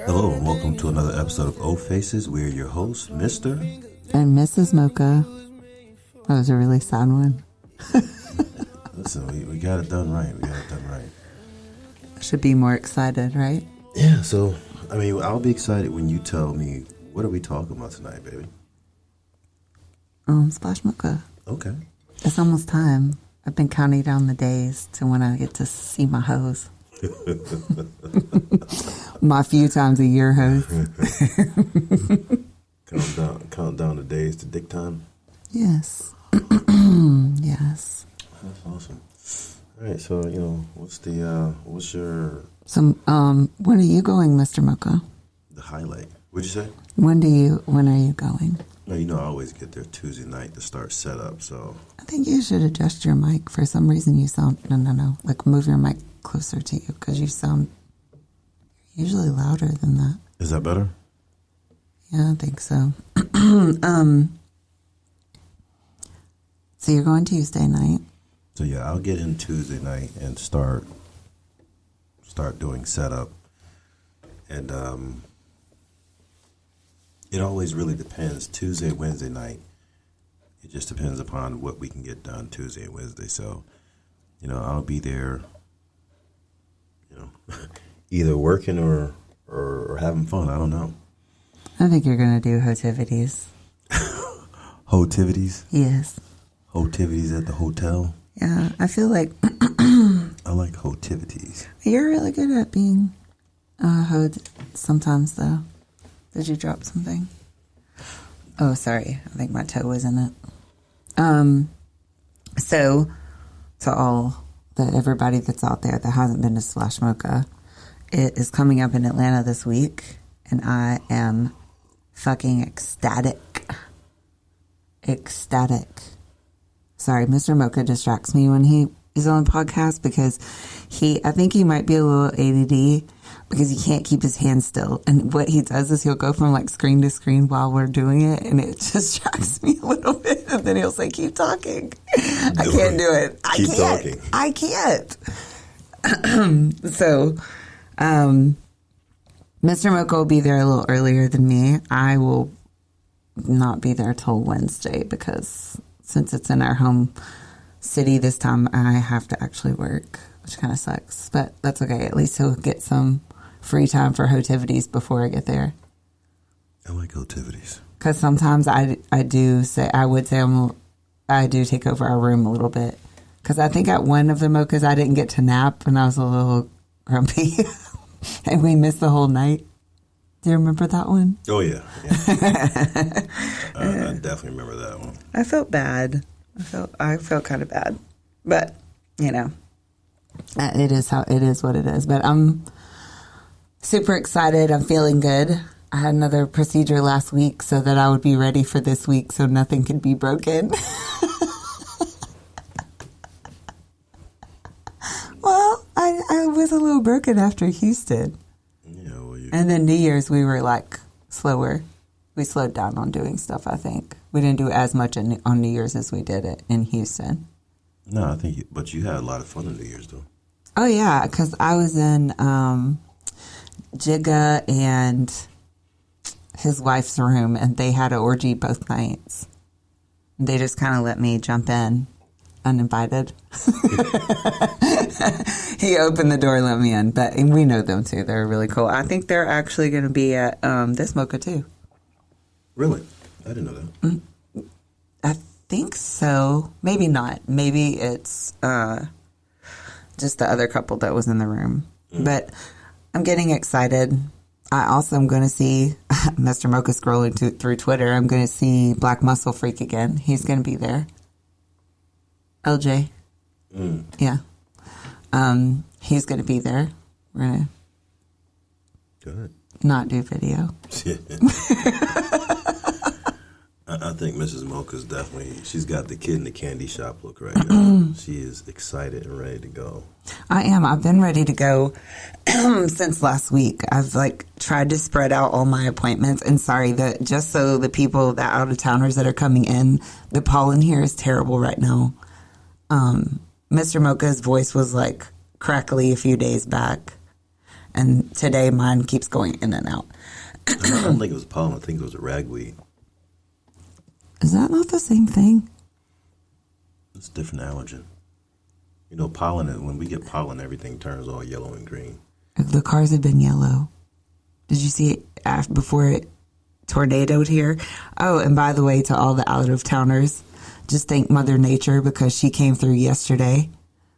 Hello and welcome to another episode of O Faces. We're your hosts, Mr. and Mrs. Mocha. That was a really sad one. Listen, we got it done right. I should be more excited, right? Yeah, so, I'll be excited when you tell me, what are we talking about tonight, baby? Splash Mocha. Okay. It's almost time. I've been counting down the days to when I get to see my hose. My few times a year hose. Count down the days to dick time? Yes. Yes. That's awesome. All right, so, what's your... So, when are you going, Mr. Mocha? The highlight. What'd you say? When are you going? No, I always get there Tuesday night to start setup, so... I think you should adjust your mic. For some reason you sound... No. Like, move your mic closer to you, because you sound usually louder than that. Is that better? Yeah, I think so. So you're going Tuesday night. So yeah, I'll get in Tuesday night and start doing setup. And it always really depends. Tuesday, Wednesday night, it just depends upon what we can get done Tuesday and Wednesday. So, I'll be there, either working or having fun. I don't know. I think you're going to do hotivities. Hotivities? Yes. Hotivities at the hotel? Yeah, I feel like... I like hotivities. You're really good at being hoed sometimes, though. Did you drop something? Oh, sorry. I think my toe was in it. So, to everybody that's out there that hasn't been to Splash Mocha, it is coming up in Atlanta this week, and I am fucking ecstatic. Sorry, Mr. Mocha distracts me when he is on the podcast because I think he might be a little ADD because he can't keep his hands still. And what he does is he'll go from like screen to screen while we're doing it, and it distracts me a little bit. And then he'll say, "Keep talking." I can't do it. Keep talking. I can't. So, Mr. Mocha will be there a little earlier than me. I will not be there till Wednesday because since it's in our home city this time, I have to actually work, which kind of sucks. But that's okay. At least he'll get some free time for hotivities before I get there. I like hotivities. Because sometimes I do take over our room a little bit. Because I think at one of the mochas I didn't get to nap and I was a little grumpy. And we missed the whole night. Do you remember that one? Oh, yeah. I definitely remember that one. I felt bad. I felt kind of bad. But, it is what it is. But I'm super excited. I'm feeling good. I had another procedure last week so that I would be ready for this week so nothing could be broken. Well, I was a little broken after Houston. And then New Year's, we were like slower. We slowed down on doing stuff, I think. We didn't do as much on New Year's as we did it in Houston. No, I think, but you had a lot of fun on New Year's, though. Oh, yeah, because I was in Jigga and his wife's room, and they had an orgy both nights. They just kind of let me jump in uninvited. He opened the door and let me in, but we know them too. They're really cool. I think they're actually going to be at this mocha too. Really? I didn't know that. I think so. Maybe not. Maybe it's just the other couple that was in the room. But I'm getting excited. I also am going to see Mr. Mocha scrolling through Twitter. I'm going to see Black Muscle Freak again. He's going to be there. LJ. Yeah. He's going to be there. We're going to not do video. I think Mrs. Mocha's she's got the kid in the candy shop look right now. She is excited and ready to go. I am. I've been ready to go since last week. I've tried to spread out all my appointments. And sorry, just so the people, the out-of-towners that are coming in, the pollen here is terrible right now. Mr. Mocha's voice was crackly a few days back. And today mine keeps going in and out. I don't think it was pollen. I think it was a ragweed. Is that not the same thing? It's a different allergen. You know, pollen, when we get pollen, everything turns all yellow and green. The cars have been yellow. Did you see it before it tornadoed here? Oh, and by the way, to all the out-of-towners, just thank Mother Nature because she came through yesterday.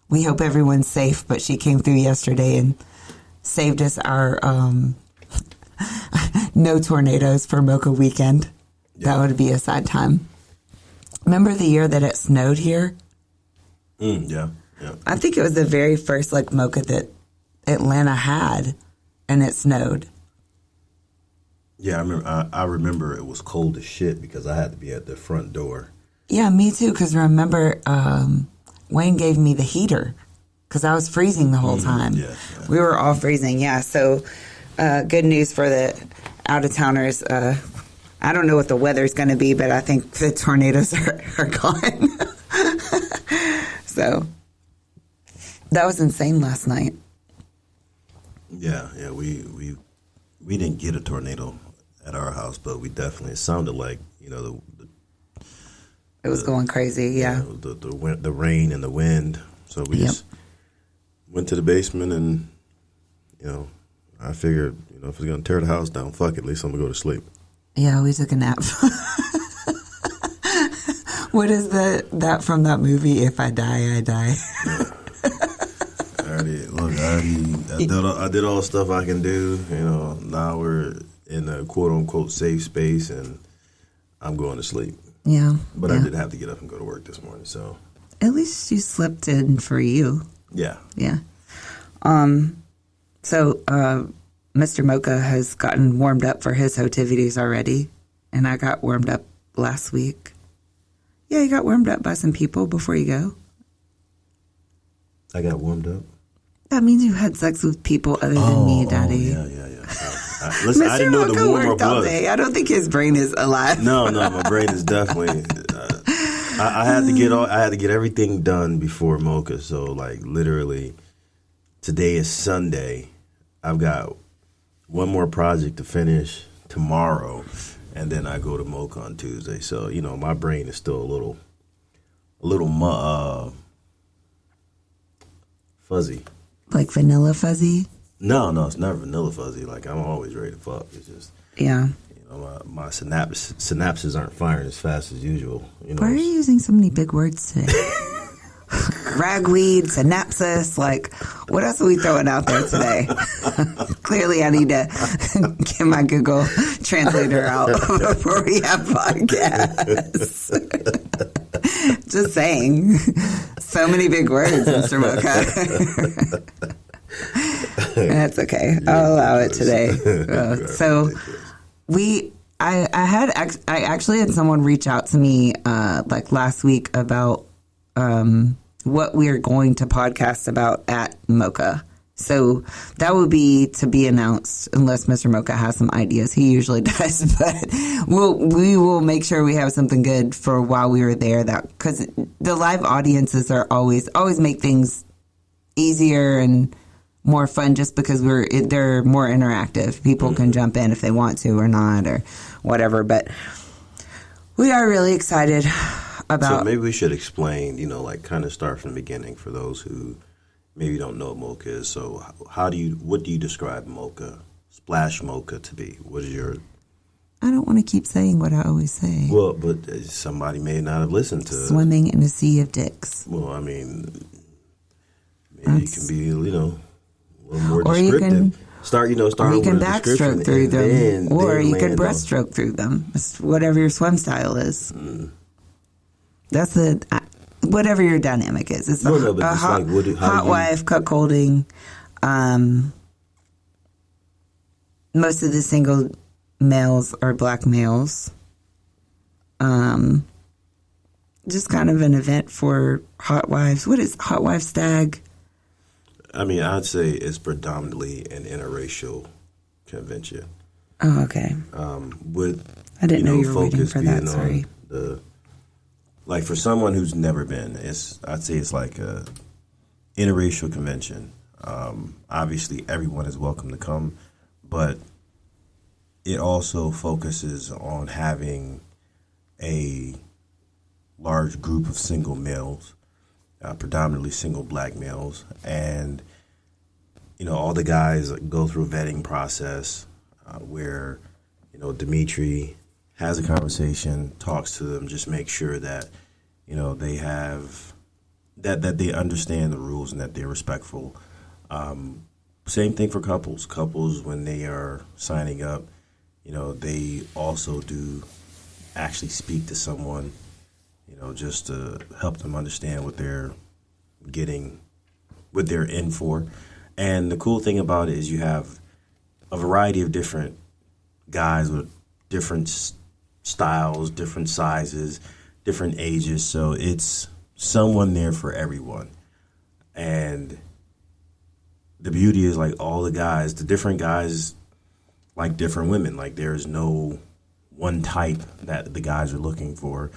We hope everyone's safe, but she came through yesterday and saved us our no tornadoes for Mocha weekend. Yeah. That would be a sad time. Remember the year that it snowed here? Yeah. I think it was the very first Mocha that Atlanta had, and it snowed. Yeah, I remember it was cold as shit because I had to be at the front door. Yeah, me too, because remember, Wayne gave me the heater because I was freezing the whole time. Yeah. We were all freezing, yeah. So good news for the out-of-towners. I don't know what the weather's going to be, but I think the tornadoes are gone. So that was insane last night. Yeah. We didn't get a tornado at our house, but we definitely, it sounded like, it was going crazy, yeah. The rain and the wind. So we just went to the basement and, I figured, if it's going to tear the house down, fuck it, at least I'm going to go to sleep. Yeah, we took a nap. What is that from that movie? If I die, I die. I did all the stuff I can do. Now we're in a quote unquote safe space, and I'm going to sleep. Yeah, but I did have to get up and go to work this morning. So at least you slept in for you. Yeah. So Mr. Mocha has gotten warmed up for his activities already, and I got warmed up last week. Yeah, you got warmed up by some people before you go. I got warmed up? That means you had sex with people other than me, Daddy. Yeah. Listen, I didn't know the warm-up was. I don't think his brain is alive. No, my brain is definitely. I had to get everything done before Mocha. So literally, today is Sunday. I've got one more project to finish tomorrow, and then I go to Mocha on Tuesday. So my brain is still a little fuzzy. Like vanilla fuzzy? No, it's not vanilla fuzzy. I'm always ready to fuck. It's just my synapses aren't firing as fast as usual. Why are you using so many big words today? Ragweed, synapsis, what else are we throwing out there today? Clearly I need to get my Google translator out before we have podcasts. Just saying. So many big words, Mr. Mocha. That's okay. I'll allow it today. I actually had someone reach out to me last week about what we are going to podcast about at Mocha. So that would be to be announced unless Mr. Mocha has some ideas. He usually does, but we will make sure we have something good for while we were there. That because the live audiences are always make things easier and more fun just because they're more interactive. People can jump in if they want to or not or whatever. But we are really excited about. So maybe we should explain, kind of start from the beginning for those who maybe don't know what Mocha is. So what do you describe Mocha, Splash Mocha to be? What is your... I don't want to keep saying what I always say. Well, but somebody may not have listened to... Swimming in a sea of dicks. Well, maybe it can be, a little more descriptive. Or you can backstroke through them. Or you can breaststroke through them. It's whatever your swim style is. That's whatever your dynamic is. It's hot wife, cuckolding. Most of the single males are black males. Just kind of an event for hot wives. What is hot wife stag? I'd say it's predominantly an interracial convention. Oh, okay. I didn't know you were waiting for that. Sorry. For someone who's never been, I'd say it's like a interracial convention. Obviously, everyone is welcome to come, but it also focuses on having a large group of single males, predominantly single black males, and all the guys go through a vetting process where Dimitri has a conversation, talks to them, just make sure that they have that they understand the rules and that they're respectful. Same thing for couples. Couples, when they are signing up, they also do actually speak to someone, just to help them understand what they're getting, what they're in for. And the cool thing about it is you have a variety of different guys with different styles, different sizes, different ages. So it's someone there for everyone. And the beauty is, like, all the different guys like different women. Like, there's no one type that the guys are looking for,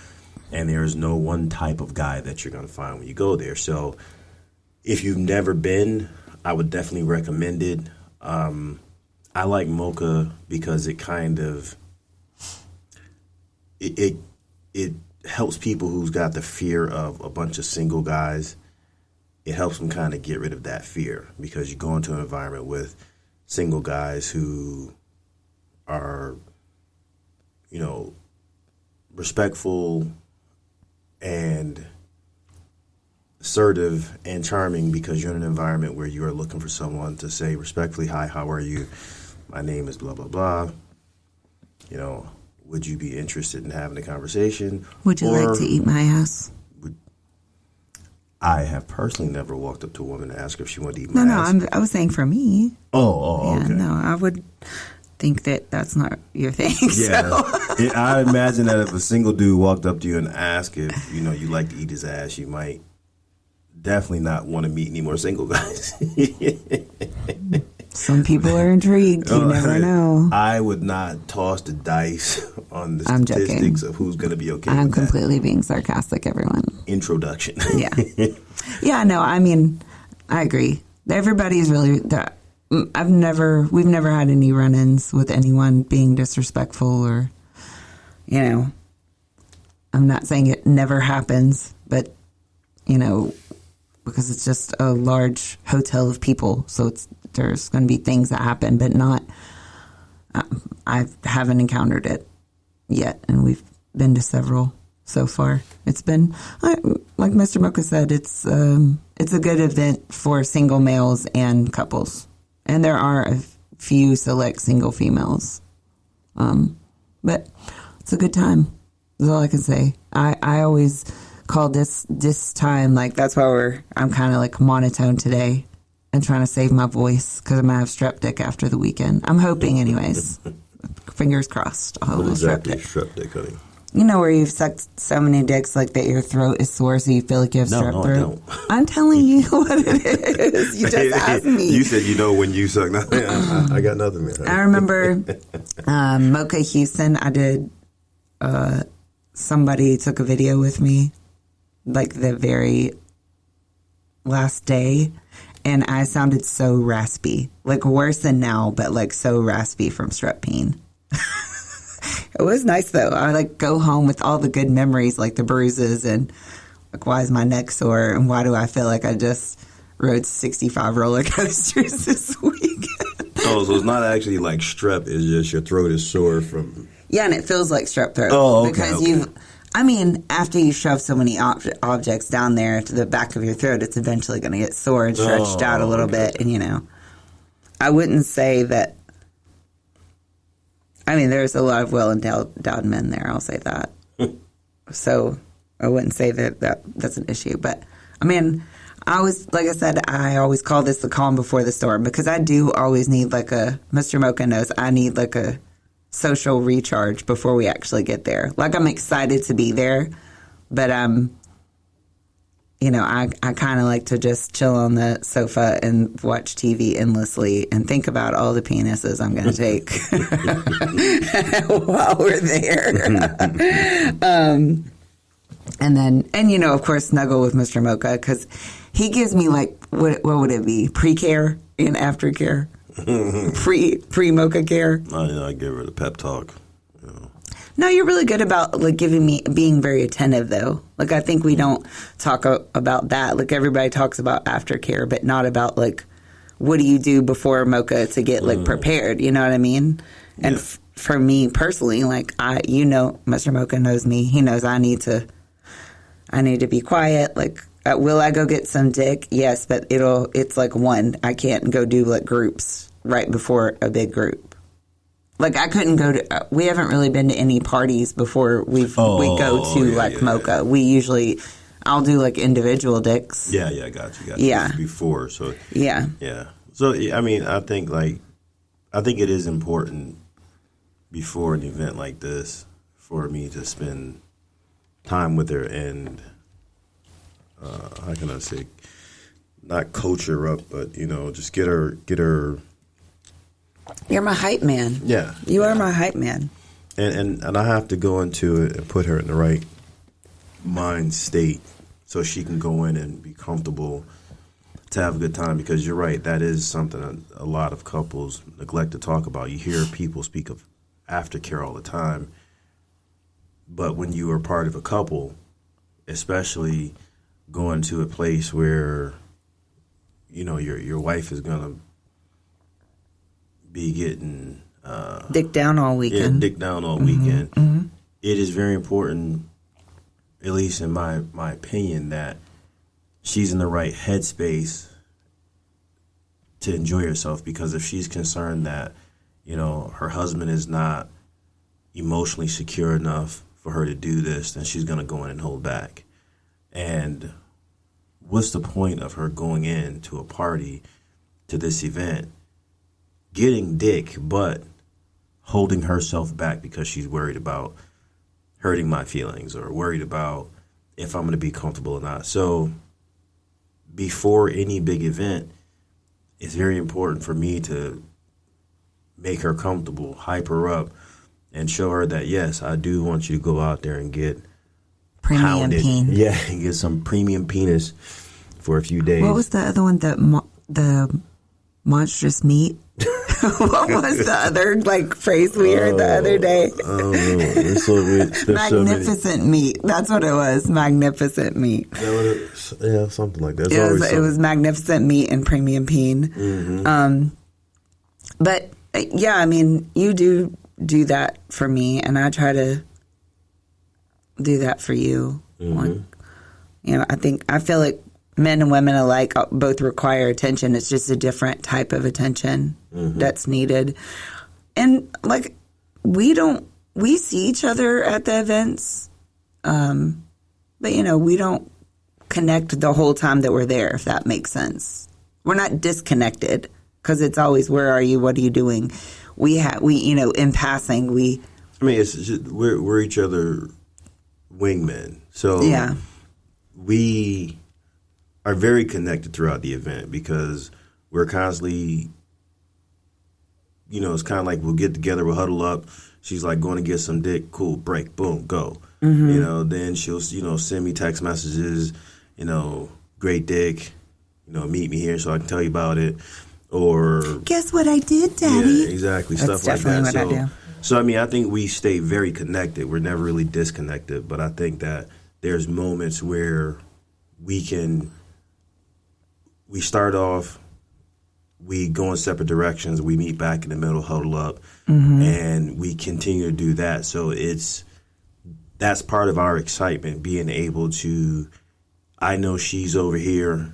and there's no one type of guy that you're going to find when you go there. So if you've never been, I would definitely recommend it. I like Mocha because it kind of it helps people who's got the fear of a bunch of single guys. It helps them kind of get rid of that fear, because you go into an environment with single guys who are, respectful and assertive and charming, because you're in an environment where you are looking for someone to say respectfully, "Hi, how are you? My name is blah, blah, blah. Would you be interested in having a conversation? Would you like to eat my ass?" I have personally never walked up to a woman and asked her if she wanted to eat my ass. No, I was saying for me. Oh, okay. No, I would think that that's not your thing. Yeah. So. I imagine that if a single dude walked up to you and asked if, you like to eat his ass, you might definitely not want to meet any more single guys. Some people are intrigued. You never know. I would not toss the dice on the statistics of who's going to be okay I'm with completely being sarcastic, everyone. Introduction. Yeah. Yeah, no, I mean, I agree. Everybody's really... we've never had any run-ins with anyone being disrespectful or, I'm not saying it never happens, but, because it's just a large hotel of people, so there's going to be things that happen, but not, I haven't encountered it yet, and we've been to several so far. It's been, like Mr. Mocha said, it's a good event for single males and couples. And there are a few select single females. But it's a good time. That's all I can say. I always call this time, like, that's why I'm kind of like monotone today and trying to save my voice, because I'm going to have strep dick after the weekend. I'm hoping anyways. Fingers crossed. What exactly is strep dick, honey? You know where you've sucked so many dicks like that your throat is sore, so you feel like you have strep throat? No, I don't. I'm telling you what it is. You just asked me. You said when you suck. I got nothing, man. I remember Mocha Houston. I did. Somebody took a video with me, like the very last day, and I sounded so raspy, like worse than now, but like so raspy from strep pain. It was nice though. I like go home with all the good memories, like the bruises and like, why is my neck sore and why do I feel like I just rode 65 roller coasters this weekend? Oh, so it's not actually like strep. It's just your throat is sore from. Yeah, and it feels like strep throat. Oh, okay. Because after you shove so many objects down there to the back of your throat, it's eventually going to get sore and stretched out a little bit. And, I wouldn't say that. There's a lot of well-endowed men there, I'll say that. So I wouldn't say that's an issue. But, I always call this the calm before the storm, because I do always need Mr. Mocha knows, I need a social recharge before we actually get there. Like, I'm excited to be there, but I kind of like to just chill on the sofa and watch TV endlessly and think about all the penises I'm going to take while we're there. And you know, of course, snuggle with Mr. Mocha because he gives me like, what would it be? Pre-care and aftercare? Pre-Mocha care? I give her the pep talk. No, you're really good about like being very attentive though. Like I think we don't talk about that. Like everybody talks about aftercare, but not about like what do you do before Mocha to get like prepared. You know what I mean? And for me personally, like Mr. Mocha knows me. He knows I need to be quiet. Like, will I go get some dick? Yes, but it's like one. I can't go do like groups right before a big group. Like I couldn't go to. We haven't really been to any parties before we go to Mocha. We I'll do like individual dicks. Yeah, got you. Yeah, before so. Yeah. So I mean, I think it is important before an event like this for me to spend time with her and how can I say, not coach her up, but just get her. You're my hype man. Yeah. You are my hype man. And I have to go into it and put her in the right mind state so she can go in and be comfortable to have a good time, because you're right, that is something a lot of couples neglect to talk about. You hear people speak of aftercare all the time, but when you are part of a couple, especially going to a place where your wife is going to be getting dick down all weekend. Weekend. It is very important, at least in my opinion, that she's in the right headspace to enjoy herself. Because if she's concerned that her husband is not emotionally secure enough for her to do this, then she's going to go in and hold back. And what's the point of her going in to a party, to this event, getting dick, but holding herself back because she's worried about hurting my feelings or worried about if I'm going to be comfortable or not? So before any big event, it's very important for me to make her comfortable, hype her up, and show her that, yes, I do want you to go out there and get premium peen. Yeah, and get some premium penis for a few days. What was the other one? The monstrous meat? What was the other phrase we heard the other day? Oh, it's so rich. Magnificent meat. That's what it was. Magnificent meat. Yeah, something like that. It was magnificent meat and premium peen. Mm-hmm. But yeah, I mean, you do that for me, and I try to do that for you. Mm-hmm. I feel like men and women alike both require attention. It's just a different type of attention that's needed. And we see each other at the events, but we don't connect the whole time that we're there, if that makes sense. We're not disconnected, because it's always, where are you? What are you doing? In passing, it's just, we're each other wingmen. So yeah, we are very connected throughout the event, because we're constantly, it's kind of like we'll get together, we'll huddle up. She's like, going to get some dick. Cool, break, boom, go. Then she'll, send me text messages, great dick, meet me here so I can tell you about it. Or guess what I did, Daddy? Yeah, exactly. That's stuff like that. What I do. So, I think we stay very connected. We're never really disconnected. But I think that there's moments where we start off, we go in separate directions, we meet back in the middle, huddle up, and we continue to do that. So that's part of our excitement, being able to, I know she's over here,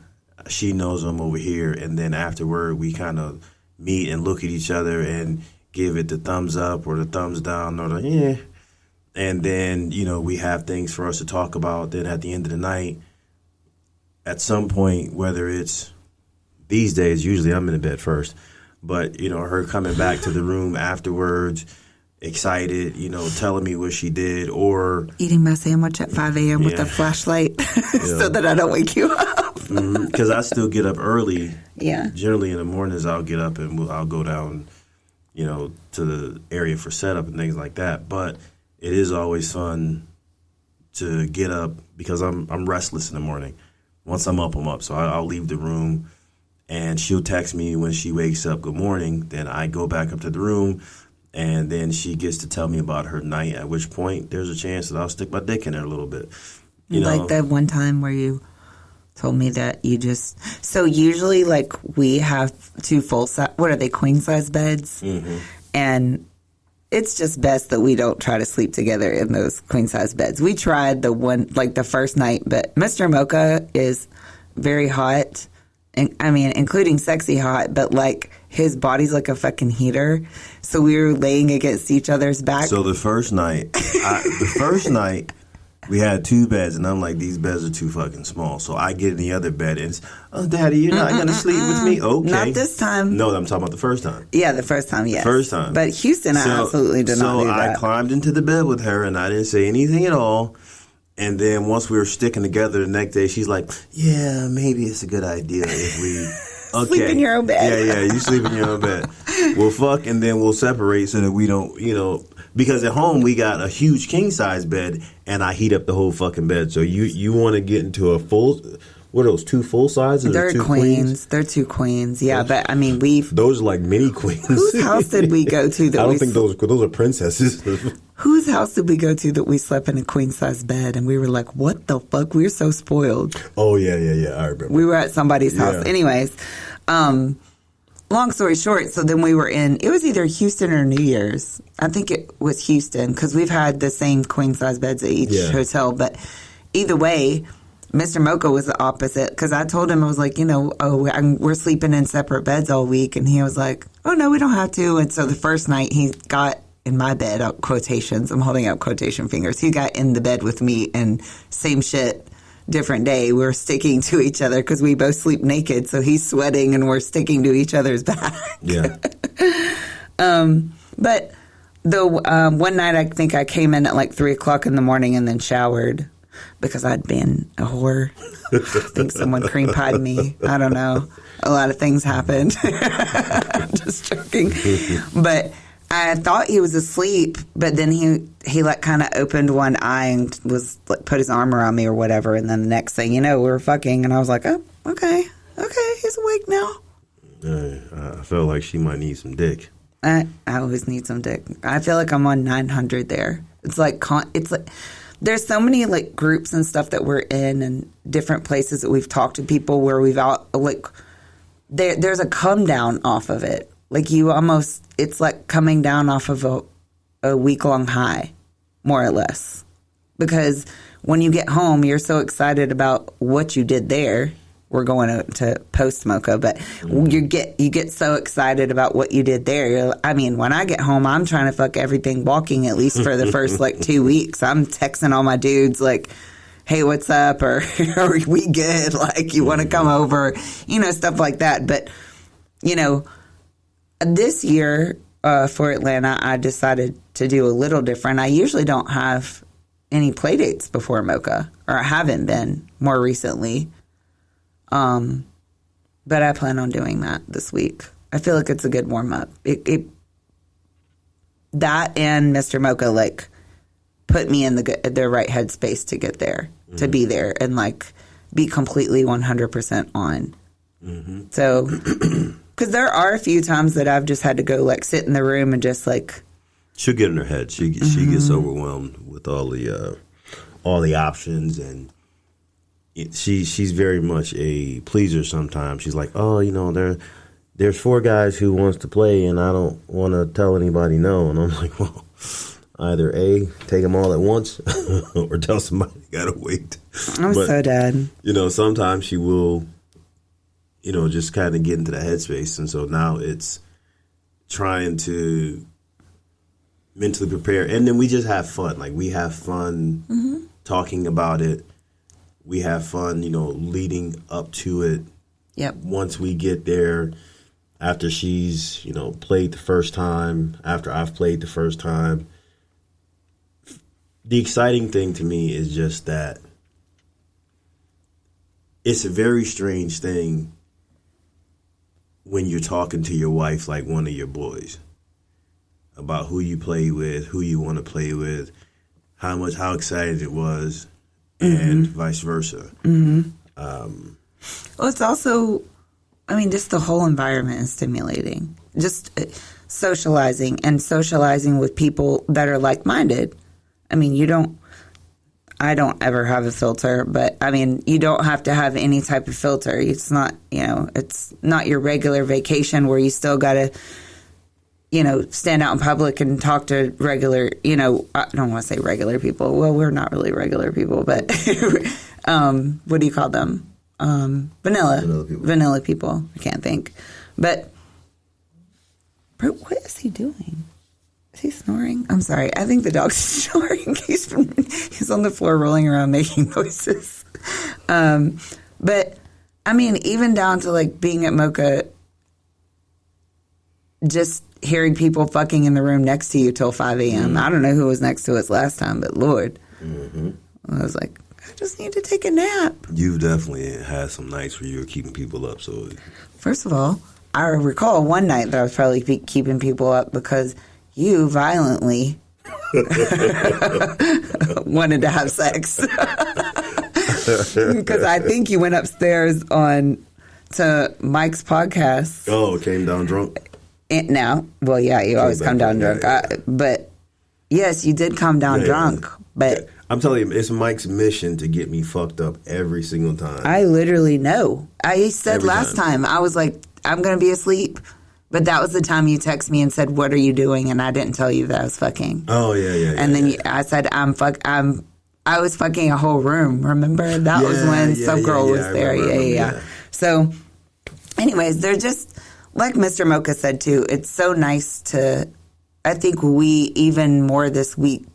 she knows I'm over here, and then afterward we kind of meet and look at each other and give it the thumbs up or the thumbs down or the yeah. And then, we have things for us to talk about. Then at the end of the night, at some point, whether it's these days, usually I'm in the bed first, but, her coming back to the room afterwards, excited, telling me what she did, or eating my sandwich at 5 a.m. with a flashlight so that I don't wake you up. Because I still get up early. Yeah. Generally in the mornings, I'll get up and I'll go down, to the area for setup and things like that. But it is always fun to get up because I'm restless in the morning. Once I'm up, I'm up. So I'll leave the room, and she'll text me when she wakes up, good morning. Then I go back up to the room, and then she gets to tell me about her night, at which point there's a chance that I'll stick my dick in her a little bit. You know? Like that one time where you told me that you just... So usually, like, we have 2 full-size... What are they, queen-size beds? Mm-hmm. And it's just best that we don't try to sleep together in those queen-size beds. We tried the one, like, the first night, but Mr. Mocha is very hot. And, I mean, including sexy hot, but, like, his body's like a fucking heater. So we were laying against each other's back. So the first night, we had 2 beds, and I'm like, these beds are too fucking small. So I get in the other bed, and it's, oh, Daddy, you're not going to sleep with me? Okay. Not this time. No, I'm talking about the first time. Yeah, the first time, yes. First time. But Houston, I absolutely did not do that. So I climbed into the bed with her, and I didn't say anything at all. And then once we were sticking together the next day, she's like, yeah, maybe it's a good idea if we... Okay. Sleep in your own bed. Yeah, you sleep in your own bed. We'll fuck, and then we'll separate so that we don't, because at home we got a huge king-size bed, and I heat up the whole fucking bed. So you want to get into a full... What are those, 2 full sizes? They're 2 queens. They're 2 queens. Yeah, but I mean, those are like mini queens. Whose house did we go to that I don't think those are princesses. Whose house did we go to that we slept in a queen-size bed, and we were like, what the fuck? We were so spoiled. Oh, yeah. I remember. We were at somebody's house. Anyways, long story short, so then we were it was either Houston or New Year's. I think it was Houston, because we've had the same queen-size beds at each hotel. But either way, Mr. Mocha was the opposite, because I told him, I was like, we're sleeping in separate beds all week. And he was like, oh, no, we don't have to. And so the first night he got in my bed, quotations, I'm holding up quotation fingers. He got in the bed with me, and same shit, different day. We're sticking to each other because we both sleep naked. So he's sweating and we're sticking to each other's back. Yeah. But the one night I think I came in at like 3 o'clock in the morning and then showered because I'd been a whore. I think someone cream pied me. I don't know. A lot of things happened. Just joking. But I thought he was asleep, but then he like kind of opened one eye and was like put his arm around me or whatever. And then the next thing you know, we were fucking, and I was like, oh, okay, he's awake now. I felt like she might need some dick. I always need some dick. I feel like I'm on 900 there. It's like there's so many like groups and stuff that we're in and different places that we've talked to people where we've there's a come down off of it. Like it's like coming down off of a week-long high, more or less. Because when you get home, you're so excited about what you did there. We're going to post Mocha, but you get so excited about what you did there. When I get home, I'm trying to fuck everything walking, at least for the first like 2 weeks. I'm texting all my dudes like, hey, what's up? Or are we good? Like, you want to come over? Stuff like that. But, this year for Atlanta, I decided to do a little different. I usually don't have any play dates before Mocha, or I haven't been more recently. But I plan on doing that this week. I feel like it's a good warm up. That and Mr. Mocha like put me in the right headspace to get there, to be there, and like be completely 100% on. Mm-hmm. So, because there are a few times that I've just had to go like sit in the room and just like. She'll get in her head. She gets overwhelmed with all the options, and she's very much a pleaser sometimes. She's like, oh, there's 4 guys who wants to play, and I don't want to tell anybody no. And I'm like, well, either A, take them all at once, or tell somebody you gotta wait. I'm so dead. Sometimes she will, just kind of get into the headspace. And so now it's trying to mentally prepare. And then we just have fun. Like, we have fun talking about it. We have fun, leading up to it. Yep. Once we get there, after she's, played the first time, after I've played the first time, the exciting thing to me is just that it's a very strange thing when you're talking to your wife like one of your boys about who you play with, who you want to play with, how excited it was, and vice versa. Well, it's also, I mean, just the whole environment is stimulating. Just socializing with people that are like-minded. I mean, I don't ever have a filter, but I mean, you don't have to have any type of filter. It's not, it's not your regular vacation where you still got to, stand out in public and talk to regular, I don't want to say regular people. Well, we're not really regular people, but what do you call them? Vanilla people. I can't think. But, bro, what is he doing? Is he snoring? I'm sorry. I think the dog's snoring. He's on the floor rolling around making noises. But, I mean, even down to, like, being at Mocha, just hearing people fucking in the room next to you till 5 a.m. I don't know who was next to us last time, but Lord. I was like, I just need to take a nap. You've definitely had some nights where you were keeping people up. So, first of all, I recall one night that I was probably keeping people up because you violently wanted to have sex. Because I think you went upstairs to Mike's podcast. Oh, came down drunk? Well, yeah, you always come down drunk. But, yes, you did come down drunk. But I'm telling you, it's Mike's mission to get me fucked up every single time. I literally know. I said every last time, I was like, I'm going to be asleep. But that was the time you texted me and said, what are you doing? And I didn't tell you that I was fucking. Oh, yeah. And then I said, I was fucking a whole room. Remember? That was when some girl was there. Yeah. So, anyways, they're just, like Mr. Mocha said, too, it's so nice to, I think we, even more this week,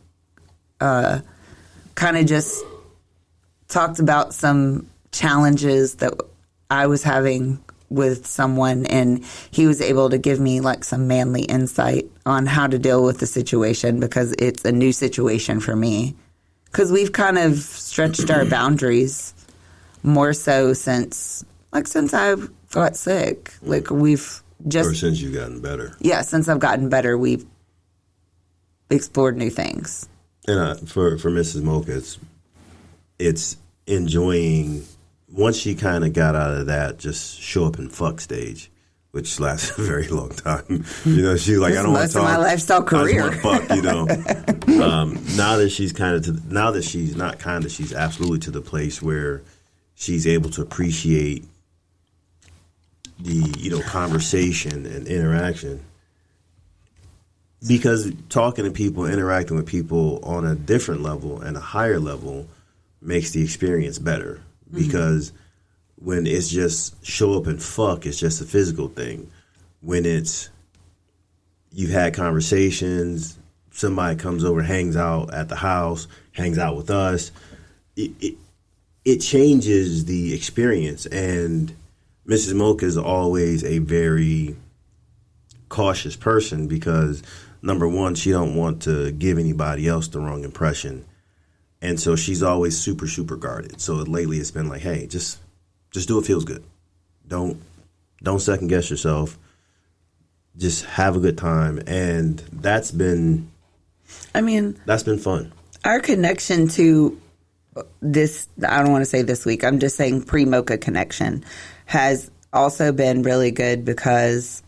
kind of just talked about some challenges that I was having with someone, and he was able to give me like some manly insight on how to deal with the situation because it's a new situation for me. Because we've kind of stretched our boundaries more so since I got sick. Like we've just... Or since you've gotten better. Yeah, since I've gotten better, we've explored new things. And for Mrs. Mocha, it's enjoying... Once she kind of got out of that just show up and fuck stage, which lasted a very long time. She's like, I don't want to talk. Most of my lifestyle career. I just want to fuck, Now that she's absolutely to the place where she's able to appreciate the, conversation and interaction. Because talking to people, interacting with people on a different level and a higher level makes the experience better. Because when it's just show up and fuck, it's just a physical thing. When it's you've had conversations, somebody comes over, hangs out at the house, hangs out with us, it changes the experience. And Mrs. Mocha is always a very cautious person because, number one, she don't want to give anybody else the wrong impression. And so she's always super, super guarded. So lately it's been like, hey, just do what feels good. Don't second guess yourself. Just have a good time. And that's been fun. Our connection to this, I don't want to say this week, I'm just saying pre-Mocha connection has also been really good because,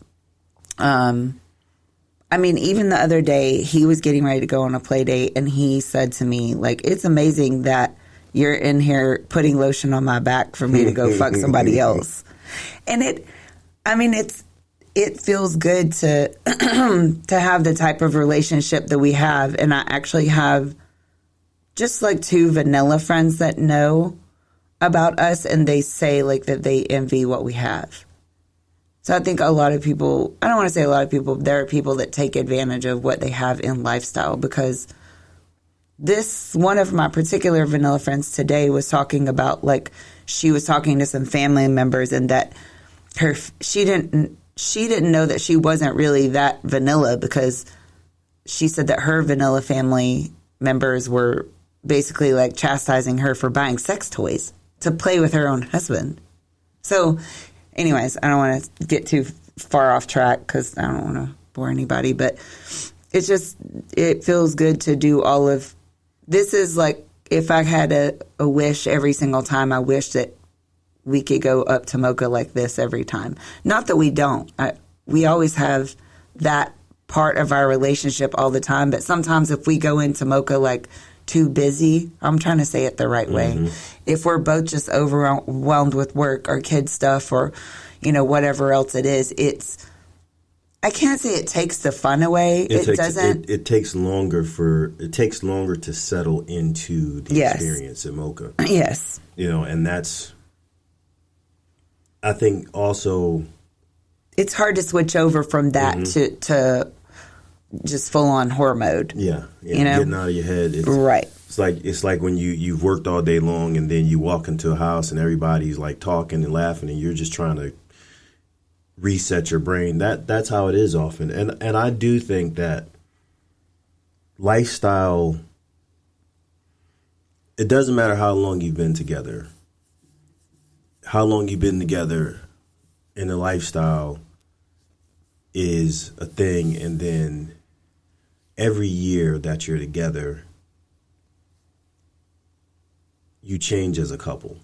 even the other day, he was getting ready to go on a play date, and he said to me, like, it's amazing that you're in here putting lotion on my back for me to go fuck somebody else. And it feels good to have the type of relationship that we have. And I actually have just like 2 vanilla friends that know about us, and they say like that they envy what we have. So I think a lot of people, I don't want to say a lot of people, there are people that take advantage of what they have in lifestyle because one of my particular vanilla friends today was talking about like she was talking to some family members and that she didn't know that she wasn't really that vanilla because she said that her vanilla family members were basically like chastising her for buying sex toys to play with her own husband. So anyways, I don't want to get too far off track because I don't want to bore anybody, but it feels good to do all of this is like, if I had a wish every single time, I wish that we could go up to Mocha like this every time. Not that we don't. We always have that part of our relationship all the time. But sometimes if we go into Mocha like too busy, I'm trying to say it the right way. If we're both just overwhelmed with work or kid stuff or, you know, whatever else it is, I can't say it takes the fun away. It doesn't. It takes longer to settle into the experience in Mocha. Yes. You know, and that's, I think also, it's hard to switch over from that to just full on horror mode. Yeah. You know? Getting out of your head. Right. It's like when you've worked all day long and then you walk into a house and everybody's like talking and laughing and you're just trying to reset your brain. That's how it is often. And I do think that lifestyle, it doesn't matter how long you've been together. How long you've been together in the lifestyle is a thing, and then every year that you're together, you change as a couple.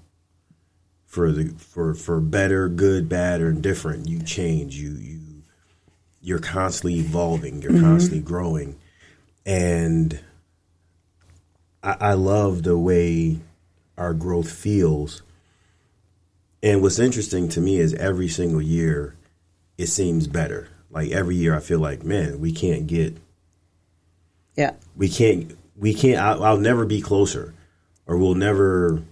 For better, good, bad, or indifferent, you change. You're constantly evolving. You're constantly growing, and I love the way our growth feels. And what's interesting to me is every single year, it seems better. Like every year, I feel like, man, we can't. I'll never be closer, or we'll never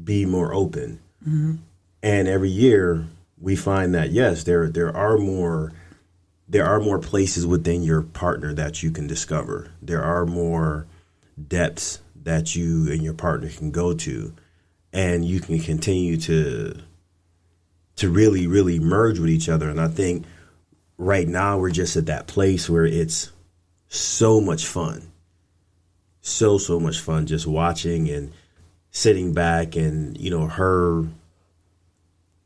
be more open. And every year, we find that yes, there are more places within your partner that you can discover. There are more depths that you and your partner can go to, and you can continue to really, really merge with each other. And I think right now we're just at that place where it's so much fun. So much fun just watching and sitting back and, you know, her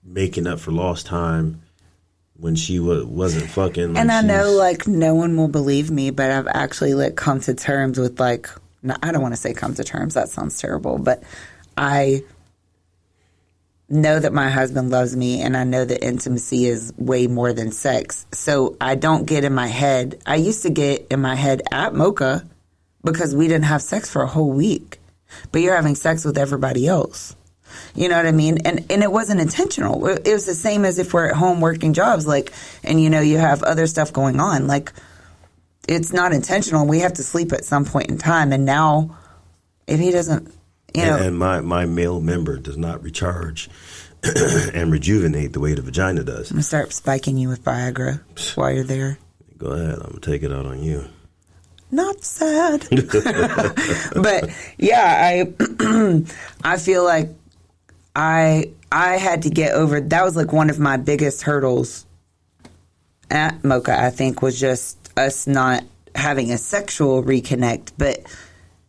making up for lost time when she wasn't fucking. Like, and I know, like, no one will believe me, but I've actually, like, come to terms with, like, no, I don't want to say come to terms. That sounds terrible. But I know that my husband loves me, and I know that intimacy is way more than sex. So I don't get in my head. I used to get in my head at Mocha because we didn't have sex for a whole week. But you're having sex with everybody else. You know what I mean? And it wasn't intentional. It was the same as if we're at home working jobs, like, and, you know, you have other stuff going on. Like, it's not intentional. We have to sleep at some point in time. And now, if he doesn't, you know. And my male member does not recharge and rejuvenate the way the vagina does. I'm going to start spiking you with Viagra while you're there. Go ahead. I'm going to take it out on you. Not sad. But, yeah, I feel like I had to get over, that was like one of my biggest hurdles at Mocha, I think, was just us not having a sexual reconnect. But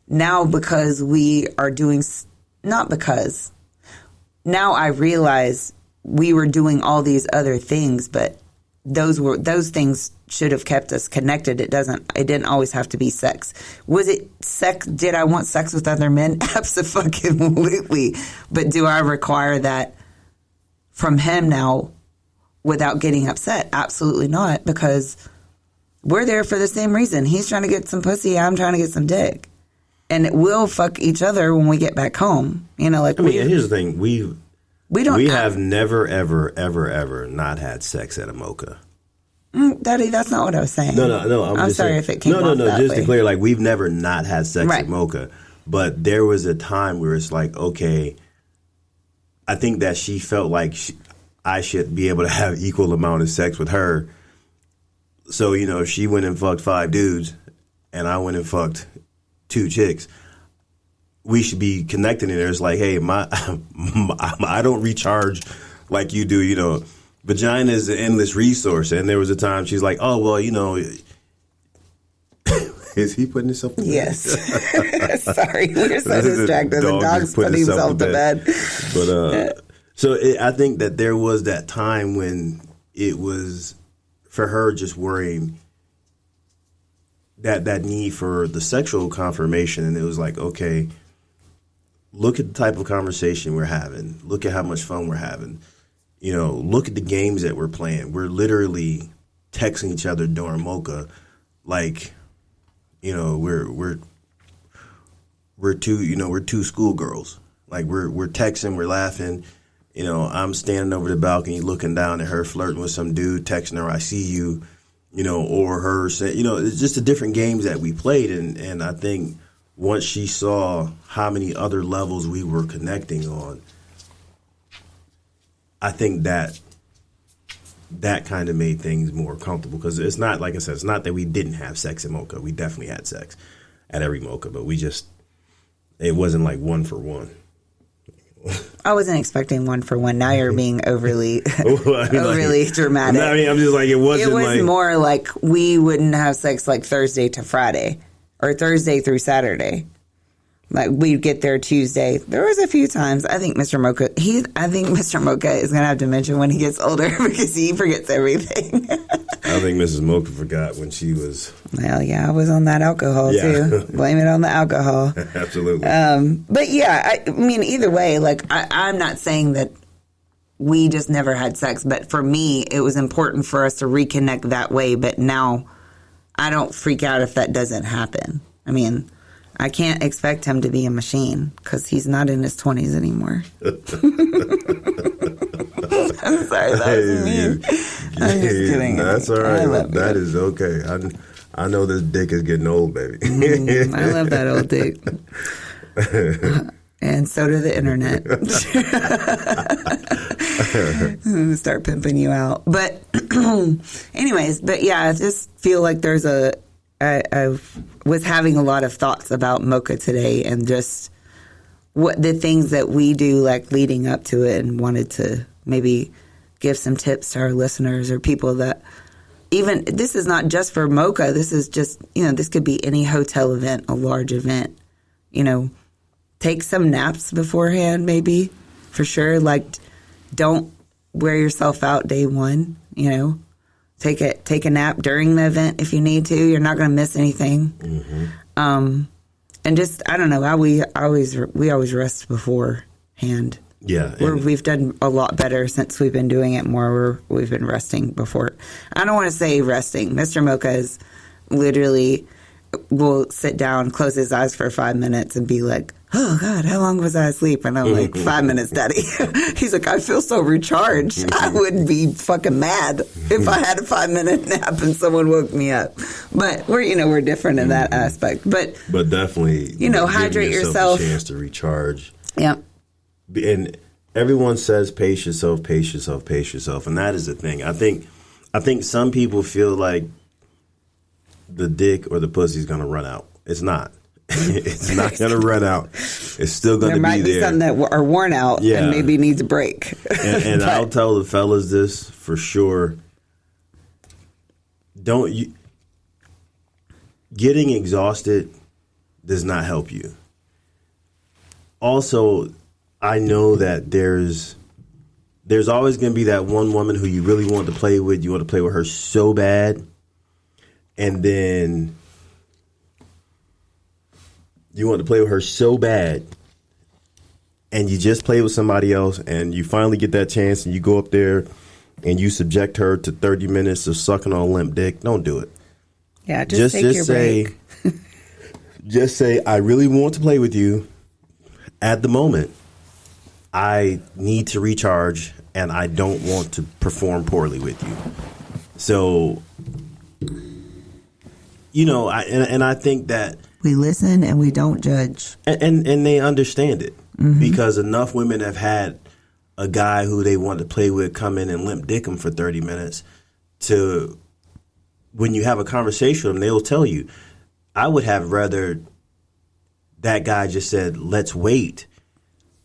now, because we are doing, not because, now I realize we were doing all these other things, but those things should have kept us connected. It didn't always have to be sex. Was it sex? Did I want sex with other men? Absolutely. But do I require that from him now without getting upset? Absolutely not, because we're there for the same reason. He's trying to get some pussy. I'm trying to get some dick. And we'll fuck each other when we get back home. You know, like, I mean, here's the thing. We have never, ever, ever, ever not had sex at a Mocha. Daddy, that's not what I was saying. No. I'm just sorry saying, if it came off that just way. to clear, like, we've never not had sex at Mocha. But there was a time where it's like, okay, I think that she felt like I should be able to have equal amount of sex with her. So, you know, she went and fucked 5 dudes, and I went and fucked 2 chicks. We should be connecting in there. It's like, hey, I don't recharge like you do, you know. Vagina is an endless resource. And there was a time she's like, oh, well, you know, is he putting himself to bed? Yes. Sorry, we're so distracted. The dog's putting himself to bed. But I think that there was that time when it was for her just worrying that need for the sexual confirmation, and it was like, okay, look at the type of conversation we're having. Look at how much fun we're having. You know, look at the games that we're playing. We're literally texting each other during Mocha, like, you know, we're two schoolgirls. Like we're texting, we're laughing. You know, I'm standing over the balcony looking down at her flirting with some dude, texting her, "I see you," you know, or her saying, you know, it's just the different games that we played. And I think once she saw how many other levels we were connecting on, I think that kind of made things more comfortable, because it's not, like I said, it's not that we didn't have sex in Mocha. We definitely had sex at every Mocha, but it wasn't like one for one. I wasn't expecting one for one. Now you're being overly dramatic. I mean, I'm just like, it was more like we wouldn't have sex like Thursday to Friday or Thursday through Saturday. Like we'd get there Tuesday. There was a few times. I think Mr. Mocha is going to have dementia when he gets older because he forgets everything. I think Mrs. Mocha forgot when she was. Well, yeah, I was on that alcohol too. Blame it on the alcohol. Absolutely. But yeah, I mean, either way, like I'm not saying that we just never had sex, but for me, it was important for us to reconnect that way. But now I don't freak out if that doesn't happen. I mean, I can't expect him to be a machine because he's not in his 20s anymore. I'm sorry, that was mean. I'm just kidding. That's all right. That is okay. I know this dick is getting old, baby. I love that old dick. And so do the internet. Start pimping you out. But anyways, yeah, I just feel like there's I was having a lot of thoughts about Mocha today, and just what the things that we do like leading up to it, and wanted to maybe give some tips to our listeners or people that even, this is not just for Mocha. This is just, you know, this could be any hotel event, a large event, you know, take some naps beforehand, maybe for sure. Like, don't wear yourself out day one, you know. Take a nap during the event if you need to. You're not going to miss anything. Mm-hmm. And just, I don't know, we always rest beforehand. Yeah. We've done a lot better since we've been doing it more. We've been resting before. I don't want to say resting. Mr. Mocha is literally will sit down, close his eyes for 5 minutes and be like, "Oh, God, how long was I asleep?" And I'm like, 5 minutes, Daddy. He's like, "I feel so recharged. I would be fucking mad if I had a 5-minute nap and someone woke me up." But we're different in that aspect. But definitely, hydrate yourself. A chance to recharge. Yep. And everyone says, pace yourself, pace yourself, pace yourself. And that is the thing. I think some people feel like the dick or the pussy is going to run out. It's not. It's not going to run out. It's still going to be there. There might be some that are worn out and maybe needs a break. And I'll tell the fellas this for sure. Getting exhausted does not help you. Also, I know that there's always going to be that one woman who you really want to play with. You want to play with her so bad. And then you want to play with her so bad, and you just play with somebody else, and you finally get that chance, and you go up there, and you subject her to 30 minutes of sucking on limp dick. Don't do it. Yeah, just take your break. Just say, "I really want to play with you. At the moment, I need to recharge, and I don't want to perform poorly with you." So, I think that we listen and we don't judge. And they understand it. Mm-hmm. Because enough women have had a guy who they want to play with come in and limp dick them for 30 minutes to, when you have a conversation with them, they'll tell you, "I would have rather that guy just said, 'Let's wait,'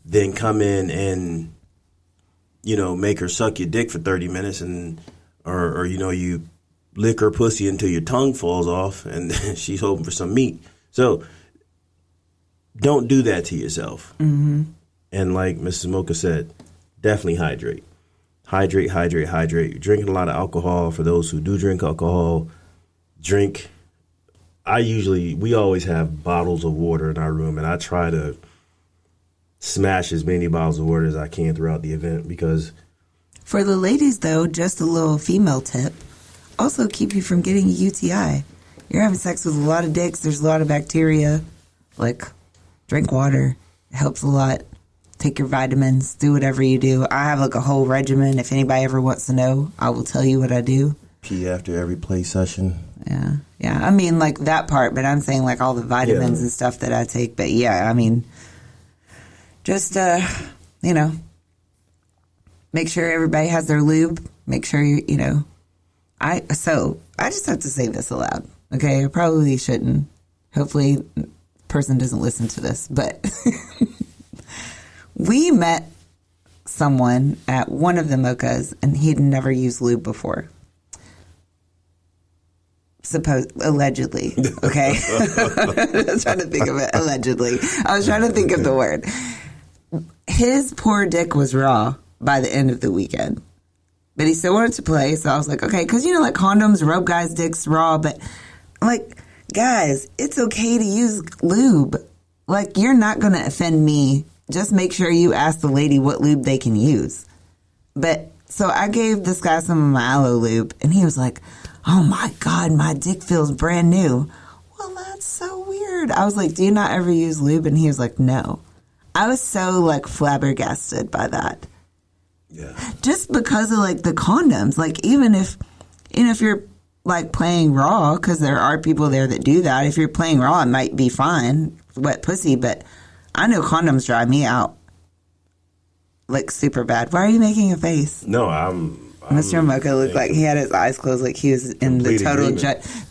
than come in and, make her suck your dick for 30 minutes or you lick her pussy until your tongue falls off and she's hoping for some meat." So don't do that to yourself. Mm-hmm. And like Mrs. Mocha said, definitely hydrate. Hydrate, hydrate, hydrate. You're drinking a lot of alcohol. For those who do drink alcohol, drink we always have bottles of water in our room, and I try to smash as many bottles of water as I can throughout the event because. For the ladies, though, just a little female tip. Also keep you from getting a UTI. You're having sex with a lot of dicks. There's a lot of bacteria. Like, drink water. It helps a lot. Take your vitamins. Do whatever you do. I have like a whole regimen. If anybody ever wants to know, I will tell you what I do. Pee after every play session. Yeah. Yeah. I mean, like that part, but I'm saying like all the vitamins and stuff that I take. But yeah, I mean, just, you know, make sure everybody has their lube. Make sure you know. I just have to say this aloud. Okay, I probably shouldn't. Hopefully, the person doesn't listen to this. But we met someone at one of the mochas, and he'd never used lube before. Allegedly. Okay, I was trying to think of it. Allegedly, I was trying to think of the word. His poor dick was raw by the end of the weekend. But he still wanted to play, so I was like, okay. Because, you know, like condoms rub guys' dicks raw. But, like, guys, it's okay to use lube. Like, you're not going to offend me. Just make sure you ask the lady what lube they can use. But, so I gave this guy some of my aloe lube. And he was like, oh, my God, my dick feels brand new. Well, that's so weird. I was like, do you not ever use lube? And he was like, no. I was so, like, flabbergasted by that. Yeah. Just because of like the condoms, like even if, you know, if you're like playing raw, because there are people there that do that. If you're playing raw, it might be fine, wet pussy. But I know condoms drive me out like super bad. Why are you making a face? No, I'm Mr. Mocha looked like he had his eyes closed, like he was in the total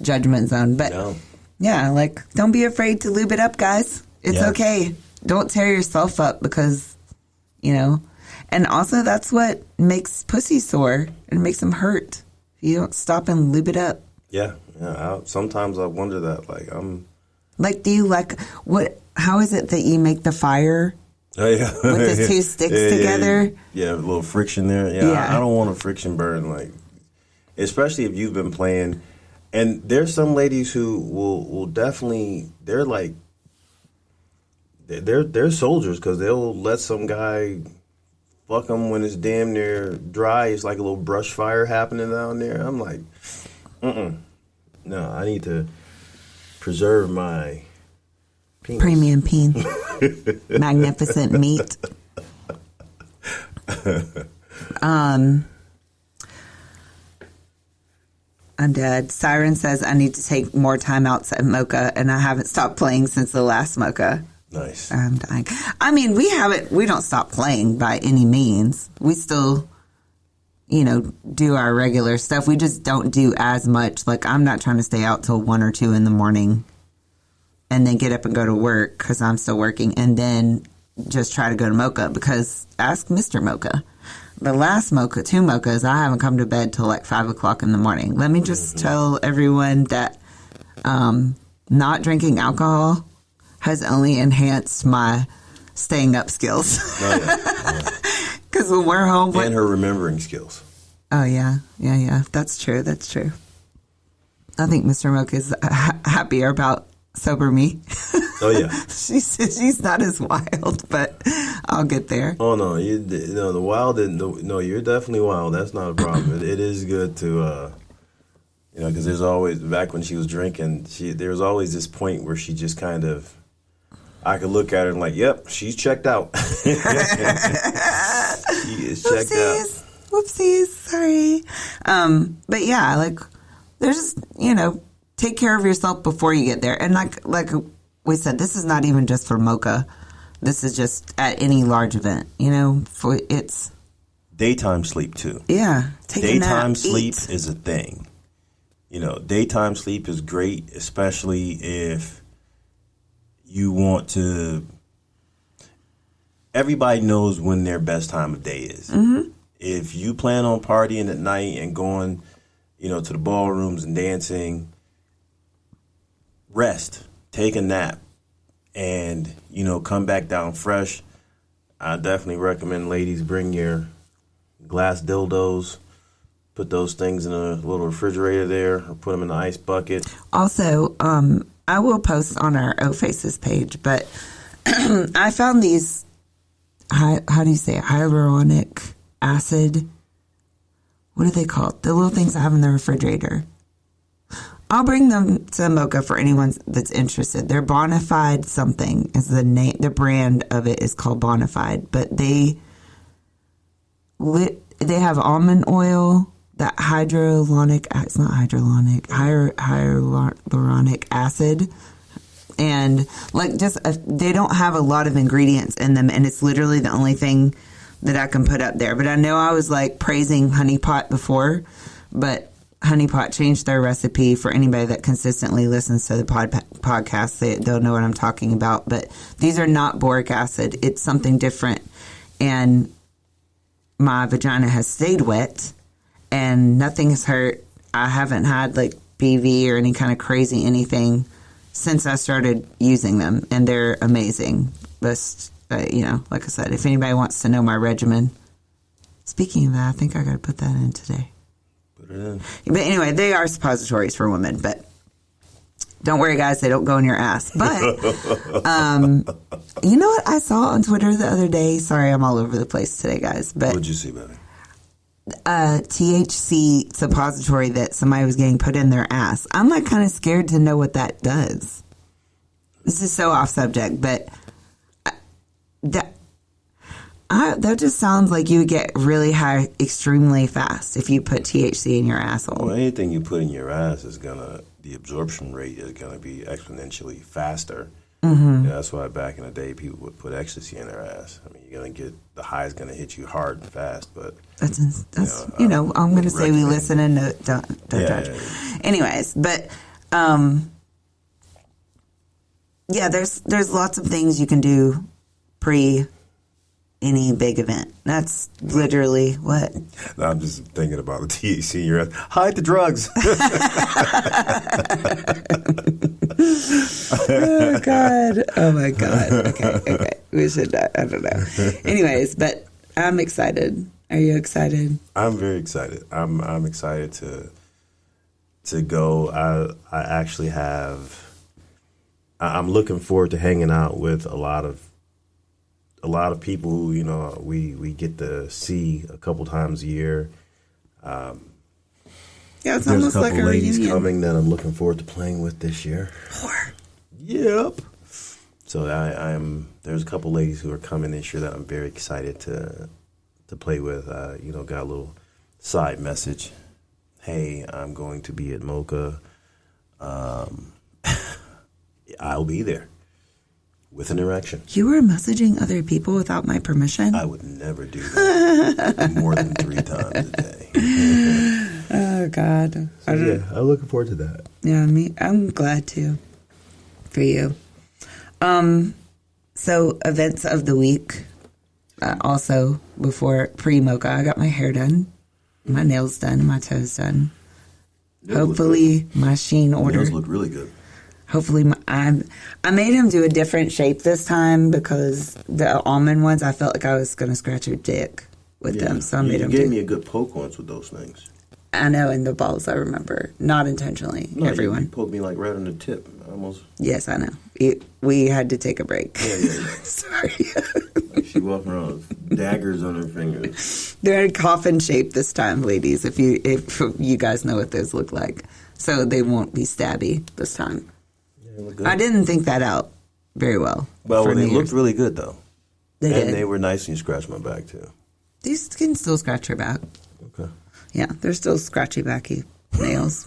judgment zone. But yeah, like don't be afraid to lube it up, guys. It's okay. Don't tear yourself up because, you know. And also, that's what makes pussy sore and makes them hurt. You don't stop and lube it up. Yeah. Sometimes I wonder that. Like, do you like what? How is it that you make the fire? Oh yeah, with the two sticks together. Yeah, a little friction there. Yeah, I don't want a friction burn. Like, especially if you've been playing. And there's some ladies who will definitely. They're like. They're soldiers because they'll let some guy. Fuck them when it's damn near dry. It's like a little brush fire happening down there. I'm like, no, I need to preserve my penis. Premium peen. Magnificent meat. I'm dead. Siren says I need to take more time outs at Mocha, and I haven't stopped playing since the last Mocha. Nice. I'm dying. I mean, we don't stop playing by any means. We still, you know, do our regular stuff. We just don't do as much. Like, I'm not trying to stay out till 1 or 2 in the morning and then get up and go to work because I'm still working and then just try to go to Mocha because ask Mr. Mocha. The last Mocha, 2 Mochas, I haven't come to bed till like 5 o'clock in the morning. Let me just tell everyone that not drinking alcohol has only enhanced my staying up skills. Because when we're home... And her remembering skills. Oh, yeah. Yeah. That's true. I think Mr. Mocha is happier about sober me. Oh, yeah. She says she's not as wild, but I'll get there. Oh, no. The wild... No, you're definitely wild. That's not a problem. It is good to... you know, because there's always... Back when she was drinking, there was always this point where she just kind of... I could look at her and like, yep, she's checked out. She is checked out. Whoopsies, sorry. But yeah, like, there's just, you know, take care of yourself before you get there. And like we said, this is not even just for Mocha. This is just at any large event, you know, it's... Daytime sleep, too. Yeah. Daytime sleep is a thing. You know, daytime sleep is great, especially if... You want to... Everybody knows when their best time of day is. Mm-hmm. If you plan on partying at night and going, you know, to the ballrooms and dancing, rest, take a nap, and, you know, come back down fresh. I definitely recommend ladies bring your glass dildos, put those things in a little refrigerator there, or put them in the ice bucket. Also, I will post on our O Faces page, but I found these, how do you say it? Hyaluronic acid. What are they called? The little things I have in the refrigerator. I'll bring them to Mocha for anyone that's interested. They're Bonafide something is the name. The brand of it is called Bonafide, but they have almond oil, that hyaluronic. It's not hyaluronic acid, and like just they don't have a lot of ingredients in them, and it's literally the only thing that I can put up there. But I know I was like praising Honey Pot before, but Honey Pot changed their recipe. For anybody that consistently listens to the podcast, they'll know what I'm talking about. But these are not boric acid. It's something different. And my vagina has stayed wet and nothing has hurt. I haven't had like BV or any kind of crazy anything since I started using them. And they're amazing. But, like I said, if anybody wants to know my regimen. Speaking of that, I think I got to put that in today. Put it in. But anyway, they are suppositories for women, but don't worry, guys, they don't go in your ass. But you know what I saw on Twitter the other day? Sorry, I'm all over the place today, guys. But what'd you see, baby? THC suppository that somebody was getting put in their ass. I'm like kind of scared to know what that does. This is so off subject, but that just sounds like you would get really high extremely fast if you put THC in your asshole. Well, anything you put in your ass the absorption rate is gonna be exponentially faster. Mm-hmm. Yeah, that's why back in the day people would put ecstasy in their ass. I mean, the high is gonna hit you hard and fast, but that's I'm gonna say we listen and don't judge. Yeah. Anyways, but there's lots of things you can do pre any big event. That's literally what. No, I'm just thinking about the THC in your ass. Hide the drugs. Oh my God. Okay. We should not. I don't know. Anyways, but I'm excited. Are you excited? I'm very excited. I'm excited to go. I actually have. I'm looking forward to hanging out with a lot of people who, we get to see a couple times a year. It's almost like a reunion. There's a couple ladies coming that I'm looking forward to playing with this year. 4. Yep. So there's a couple ladies who are coming this year that I'm very excited to play with. Got a little side message. Hey, I'm going to be at Mocha. I'll be there. With an erection. You were messaging other people without my permission? I would never do that more than 3 times a day. Oh, God. I'm looking forward to that. Yeah, I'm glad to. For you. So, events of the week. Also, pre-Mocha, I got my hair done. My nails done. My toes done. Hopefully, my Shein order. Nails look really good. Hopefully, I made him do a different shape this time because the almond ones, I felt like I was going to scratch your dick with them. So I made him. You gave me a good poke once with those things. I know, in the balls, I remember. Not intentionally, no, everyone. You poked me like right on the tip, almost. Yes, I know. We had to take a break. Yeah. Sorry. Like she walking around with daggers on her fingers. They're in coffin shape this time, ladies, if you guys know what those look like. So they won't be stabby this time. I didn't think that out very well. Well, they looked really good, though. They did. And they were nice, and you scratched my back, too. These can still scratch your back. Okay. Yeah, they're still scratchy backy nails.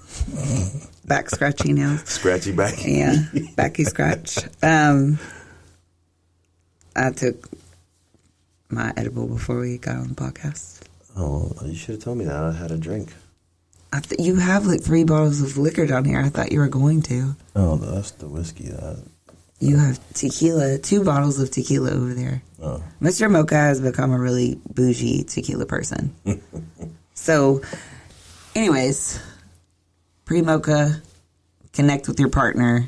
Back scratchy nails. Scratchy backy. Yeah, backy scratch. I took my edible before we got on the podcast. Oh, you should have told me that. I had a drink. You have like 3 bottles of liquor down here. I thought you were going to. Oh, that's the whiskey. You have tequila, 2 bottles of tequila over there. Oh. Mr. Mocha has become a really bougie tequila person. So, anyways, pre-Mocha, connect with your partner,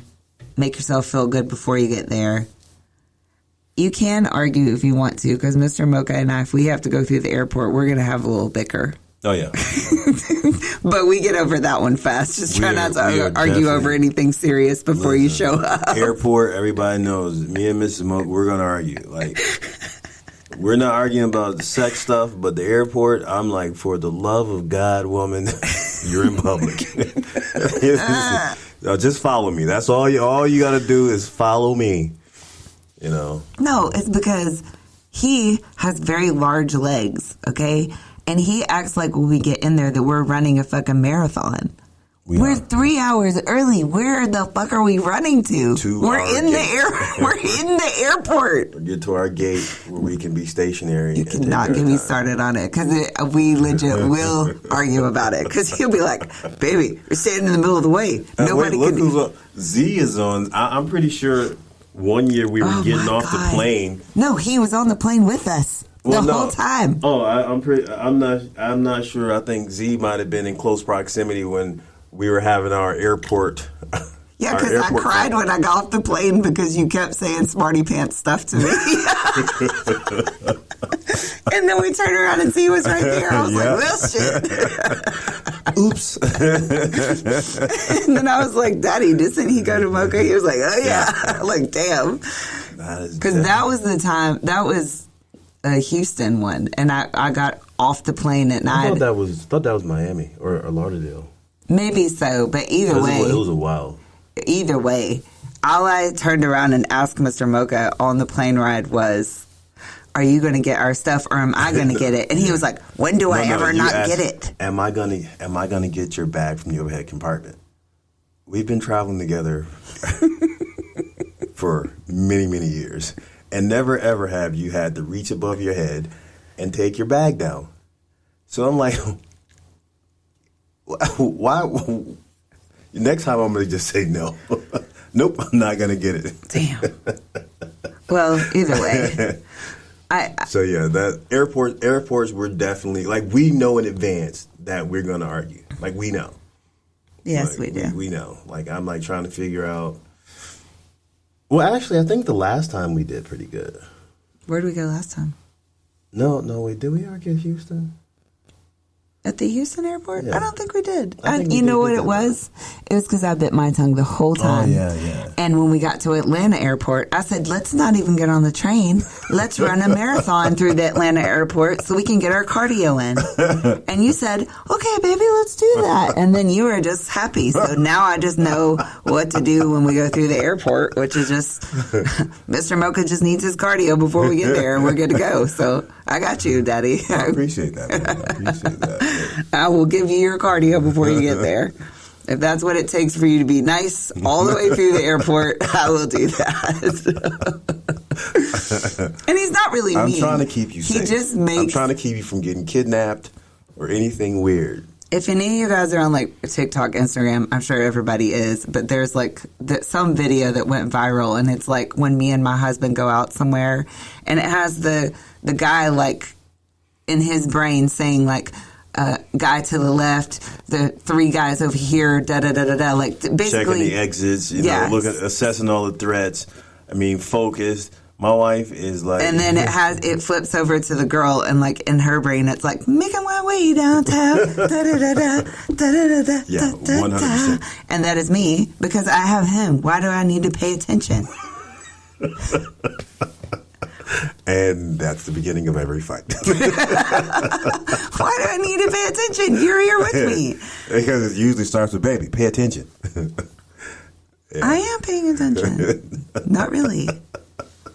make yourself feel good before you get there. You can argue if you want to, because Mr. Mocha and I, if we have to go through the airport, we're going to have a little bicker. Oh, yeah. But we get over that one fast. Just try not to argue over anything serious before you show up. Airport, everybody knows. Me and Mrs. Mocha, we're going to argue. Like, we're not arguing about sex stuff, but the airport, I'm like, for the love of God, woman, you're in public. Just follow me. That's all you got to do is follow me. You know? No, it's because he has very large legs, okay? And he acts like when we get in there that we're running a fucking marathon. We're 3 hours early. Where the fuck are we running to? We're in the airport. Or get to our gate where we can be stationary. You cannot get me started on it because we legit will argue about it. Because he'll be like, "Baby, we're standing in the middle of the way. Nobody look can." Who's on. Z is on. I'm pretty sure one year we were getting off the plane. No, he was on the plane with us. Whole time. Oh, I'm not sure. I think Z might have been in close proximity when we were having our airport. Yeah, because I cried when I got off the plane because you kept saying smarty pants stuff to me. And then we turned around and Z was right there. I was like, well, shit. Oops. And then I was like, Daddy, doesn't he go to Mocha? He was like, oh, yeah. Like, damn. Because that was the time. That was a Houston one, and I got off the plane at night. I thought that was Miami or Lauderdale. Maybe so, but either way, it was a while. Either way, all I turned around and asked Mr. Mocha on the plane ride was, "Are you going to get our stuff, or am I going to get it?" And he was like, "When do I ever not get it?" Am I gonna get your bag from the overhead compartment? We've been traveling together for many, many years. And never, ever have you had to reach above your head and take your bag down. So I'm like, why? Next time I'm going to just say no. Nope, I'm not going to get it. Damn. Well, either way. So, yeah, that airports were definitely, like, we know in advance that we're going to argue. Like, we know. Yes, we do. We know. Like, I'm, like, trying to figure out. Well, actually, I think the last time we did pretty good. Where did we go last time? No, wait. Did we argue at Houston? At the Houston airport? Yeah. I don't think we did. You know what it was? It was because I bit my tongue the whole time. Oh, yeah. And when we got to Atlanta airport, I said, let's not even get on the train. Let's run a marathon through the Atlanta airport so we can get our cardio in. And you said, okay, baby, let's do that. And then you were just happy. So now I just know what to do when we go through the airport, which is just Mr. Mocha just needs his cardio before we get there and we're good to go. So I got you, Daddy. I appreciate that. I appreciate that. I will give you your cardio before you get there. If that's what it takes for you to be nice all the way through the airport, I will do that. And he's not really mean. I'm trying to keep you safe. I'm trying to keep you from getting kidnapped or anything weird. If any of you guys are on like TikTok, Instagram, I'm sure everybody is, but there's like some video that went viral, and it's like when me and my husband go out somewhere, and it has the guy like in his brain saying like, guy to the left, the three guys over here, da-da-da-da-da, like basically checking the exits, you know, assessing all the threats. I mean, focused. My wife is like, and then it flips over to the girl, and like in her brain, it's like making my way downtown, da-da-da-da, da-da-da-da, yeah, 100%. And that is me because I have him. Why do I need to pay attention? And that's the beginning of every fight. Why do I need to pay attention? You're here with me. Because it usually starts with, baby, pay attention. Yeah. I am paying attention. Not really.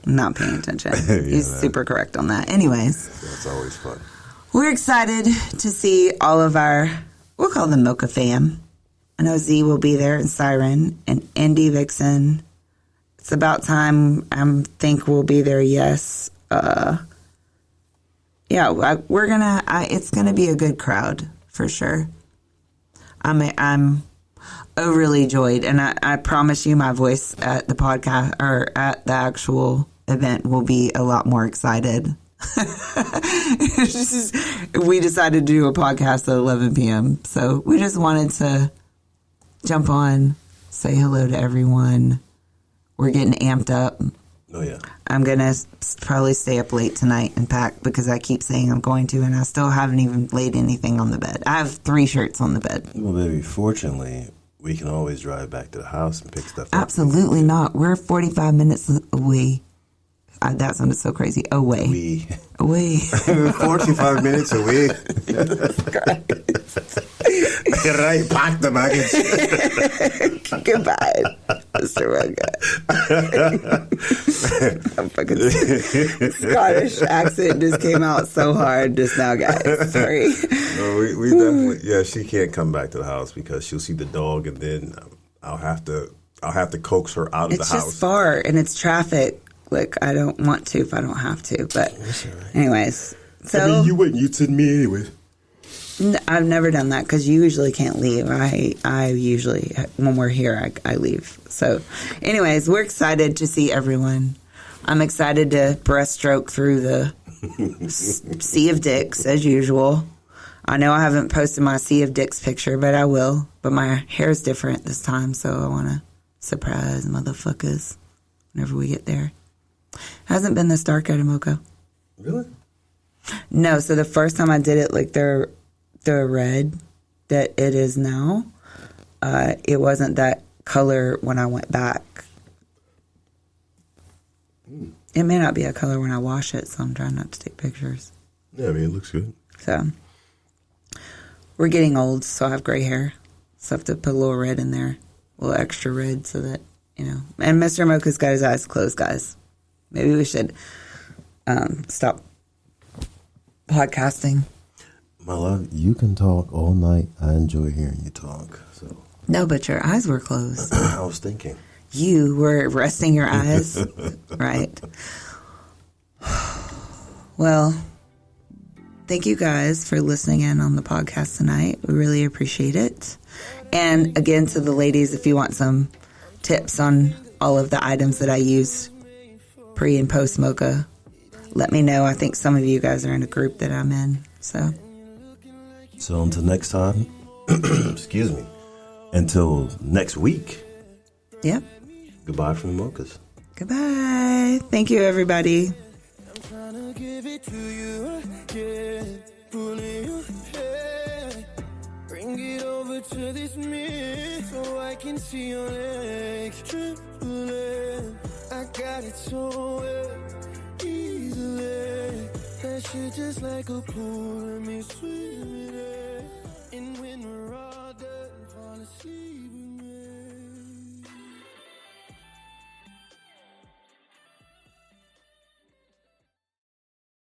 I'm not paying attention. He's super correct on that. Anyways. That's always fun. We're excited to see all of our, we'll call them Mocha fam. I know Z will be there and Siren and Indy Vixen. It's about time. I think we'll be there. Yes. We're gonna. It's gonna be a good crowd for sure. I'm overly joyed, and I promise you, my voice at the podcast or at the actual event will be a lot more excited. We decided to do a podcast at 11 p.m., so we just wanted to jump on, say hello to everyone. We're getting amped up. Oh, yeah. I'm going to probably stay up late tonight and pack because I keep saying I'm going to, and I still haven't even laid anything on the bed. I have 3 shirts on the bed. Well, baby, fortunately, we can always drive back to the house and pick stuff up. Absolutely not. We're 45 minutes away. That sounded so crazy. Away. Away. 45 minutes away. Right, pack the baggage. Goodbye, Mr. Mocha. I'm fucking Scottish accent just came out so hard just now, guys. Sorry. No, we definitely. Yeah, she can't come back to the house because she'll see the dog, and then I'll have to coax her out of the house. It's just far, and it's traffic. Like, I don't want to if I don't have to. But anyways. So, I mean, you wouldn't. You'd send me anyway. I've never done that because you usually can't leave. I usually, when we're here, I leave. So anyways, we're excited to see everyone. I'm excited to breaststroke through the sea of dicks as usual. I know I haven't posted my sea of dicks picture, but I will. But my hair's different this time, so I want to surprise motherfuckers whenever we get there. Hasn't been this dark at a Mocha. Really? No, so the first time I did it, like the red that it is now, it wasn't that color when I went back. It may not be a color when I wash it, so I'm trying not to take pictures. Yeah, I mean, it looks good. So, we're getting old, so I have gray hair. So I have to put a little red in there, a little extra red so that, you know. And Mr. Mocha's got his eyes closed, guys. Maybe we should stop podcasting. My love, you can talk all night. I enjoy hearing you talk. So No, but your eyes were closed. I was thinking. You were resting your eyes, right? Well, thank you guys for listening in on the podcast tonight. We really appreciate it. And again, to the ladies, if you want some tips on all of the items that I use pre and post Mocha, let me know. I think some of you guys are in a group that I'm in. So until next time, excuse me, until next week. Yep. Goodbye from the Mochas. Goodbye. Thank you, everybody. I'm trying to give it to you, yeah, pulling your hair. Bring it over to this mirror so I can see your legs trembling. I got it so well, easily. That shit just like a pool, let me swim it up.